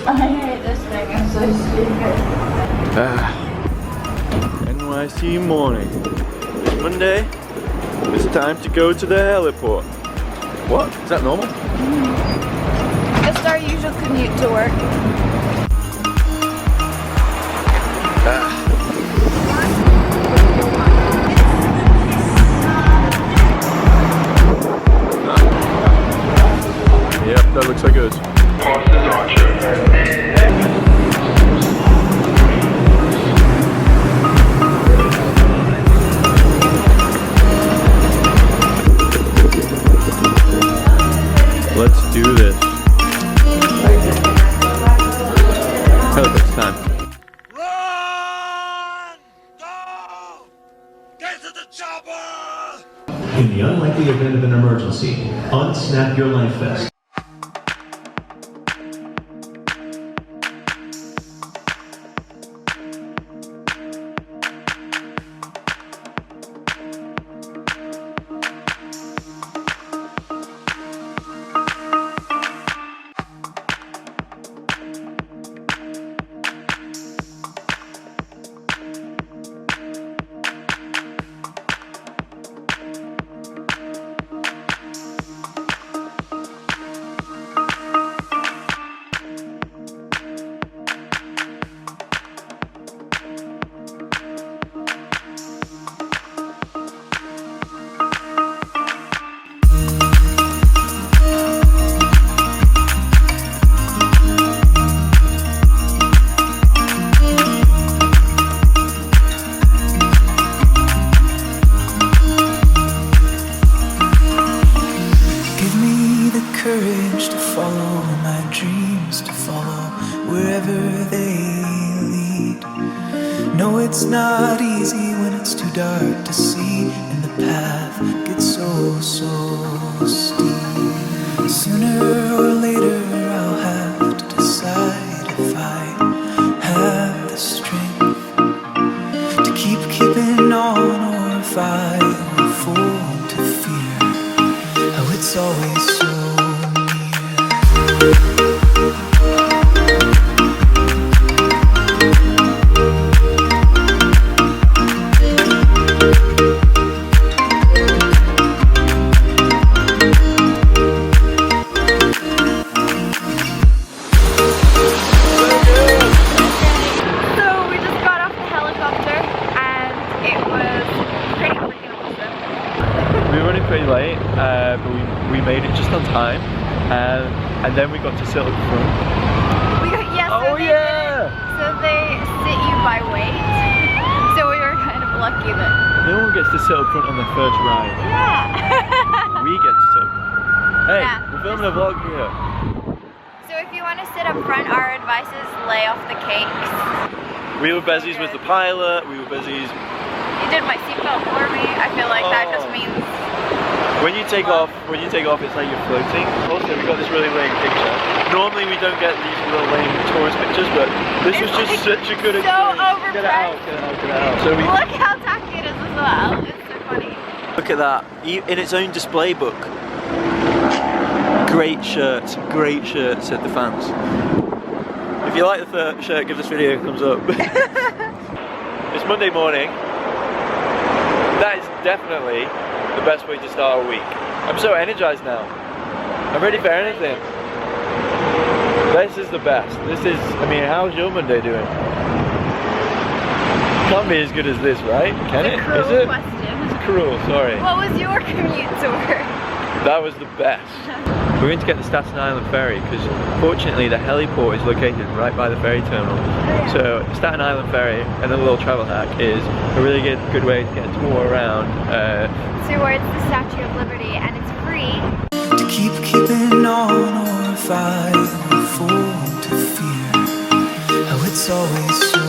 I hate this thing, I'm so stupid. NYC morning. It's Monday. It's time to go to the heliport. What? Is that normal? Just our usual commute to work. Yep, that looks like us. Let's do this. Helicopter time. Run! Go! Get to the chopper! In the unlikely event of an emergency, unsnap your life vest. Courage to follow my dreams, to follow wherever they lead. No, it's not easy when it's too dark to see, and the path gets so steep. Sooner or later I'll have to decide if I have the strength to keeping on, or if I will fall to fear. How it's always so pretty late, but we made it just on time, and then we got to sit up front. So they sit you by weight. So we were kind of lucky that no one gets to sit up front on their first ride. Yeah. We get to sit. Hey, Yeah. we're filming a vlog here. So if you want to sit up front, our advice is lay off the cakes. We were busies with the pilot. We were busies. You did my seatbelt for me. I feel like that just means. When you take off, it's like you're floating. Also, we got this really lame picture. Normally we don't get these real lame tourist pictures, but this was just such a good experience. So overpriced. Get it out. So Look how tacky it is as well. It's so funny. Look at that, in its own display book. Great shirt, said the fans. If you like the shirt, give this video a thumbs up. It's Monday morning. That is definitely the best way to start a week. I'm so energized now. I'm ready for anything. This is the best. I mean, how's your Monday doing? Can't be as good as this, right? Can it? Cruel Is it? Question. It's cruel, sorry. What was your commute to work? That was the best. We're going to get the Staten Island Ferry because fortunately the heliport is located right by the ferry terminal. So Staten Island Ferry, another little travel hack, is a really good way to get a tour around. Towards the Statue of Liberty, and it's free. to keeping on, or if I will fall to fear. How it's always so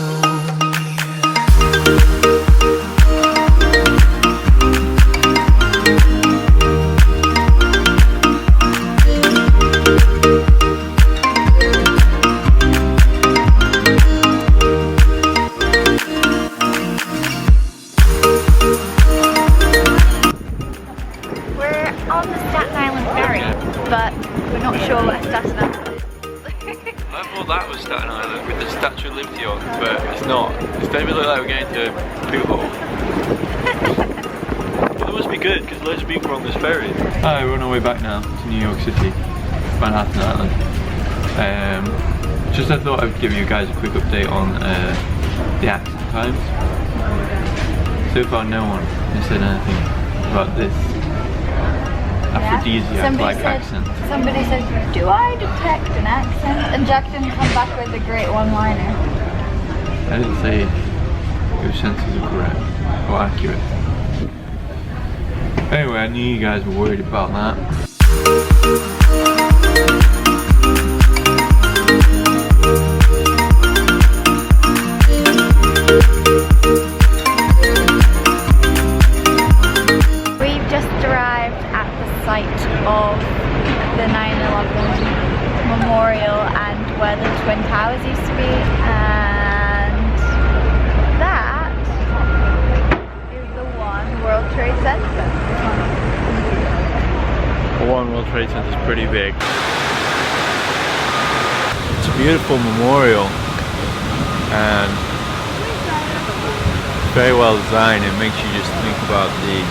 empty on, but it's not. It's definitely look like we're going to a poo hole. But it must be good because loads of people are on this ferry. Hi, we're on our way back now to New York City, Manhattan Island. Just I thought I'd give you guys a quick update on the accent times. So far no one has said anything about this aphrodisiac-like accent. Somebody said, do I detect an accent? And Jack didn't come back with a great one-liner. I didn't say your senses are correct or accurate. Anyway, I knew you guys were worried about that. We've just arrived at the site of the 9/11 memorial and where the Twin Towers used to be, and that is the One World Trade Center. One World Trade Center is pretty big. It's a beautiful memorial and very well designed. It makes you just think about the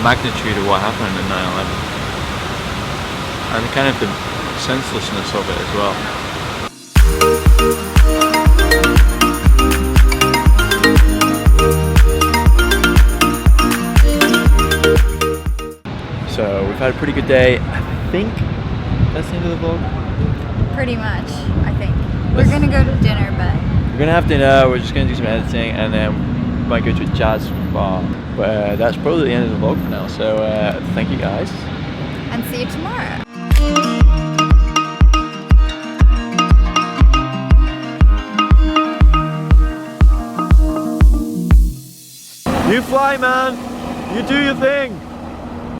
magnitude of what happened in 9/11 and kind of the senselessness of it as well. So we've had a pretty good day. I think that's the end of the vlog. Pretty much, I think. We're gonna go to dinner, but We're gonna have dinner, we're just gonna do some editing, and then we might go to a jazz bar. But that's probably the end of the vlog for now, so thank you guys. and see you tomorrow. You fly, man! You do your thing!